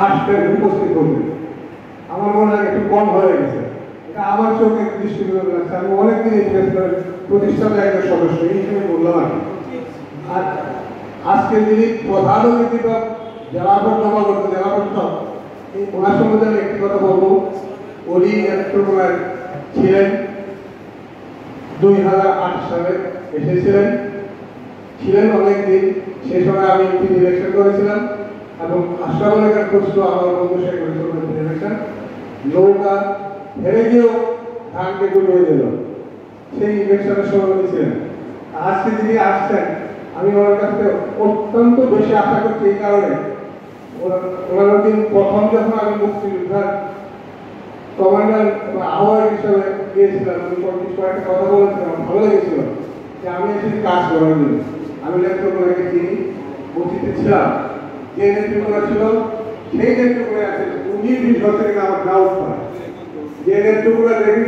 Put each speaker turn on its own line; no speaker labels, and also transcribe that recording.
আসতে উপস্থিত করবে। আমার মনে হয় একটু কম হয়ে গেছে, এটা আমার চোখে দৃষ্টিগোচর লাগছে। আমি অনেকদিন এই প্রেসক্লাবের প্রতিষ্ঠাতা একজন সদস্য এই হিসেবে বললাম আর আজকে যিনি প্রধান অতিথি জেলা নবাগত জেলা পরিষদ, এই ওনার সম্বন্ধে আমি একটি কথা বলবো। উনি নেত্রকোনায় ছিলেন, 2008 সালে এসেছিলেন, ছিলেন অনেকদিন। সেই সময় আমি ইলেকশন করেছিলাম এবং আশরাফ আলী খান খুশরু আমার বন্ধু শেখ করেছিলেন ইলেকশন। নৌকা হেরে গিয়েও ধানকে ডুবিয়ে দিল, সেই ইলেকশনের সময় ছিলেন। আজকে যিনি আসছেন আমি ওনার কাছ থেকে অত্যন্ত বেশি আশা করছি। এই কারণে ওনার দিন প্রথম যখন আমি মুক্তিযোদ্ধার কমান্ডার বা আহ্বায়ক হিসাবে গিয়েছিলাম, কয়েকটা কথা বলেছিলাম, ভালো লেগেছিল যে আমি এসেছি কাজ করার জন্য। আমি নেতৃত্বকে চিনি, অতীতে ছিলাম, যে নেতৃত্বরা ছিল সেই নেতৃত্বরা আছে। 19-20 বছর থেকে আমার ডাউট হয় যে নেতৃত্বরা দেখে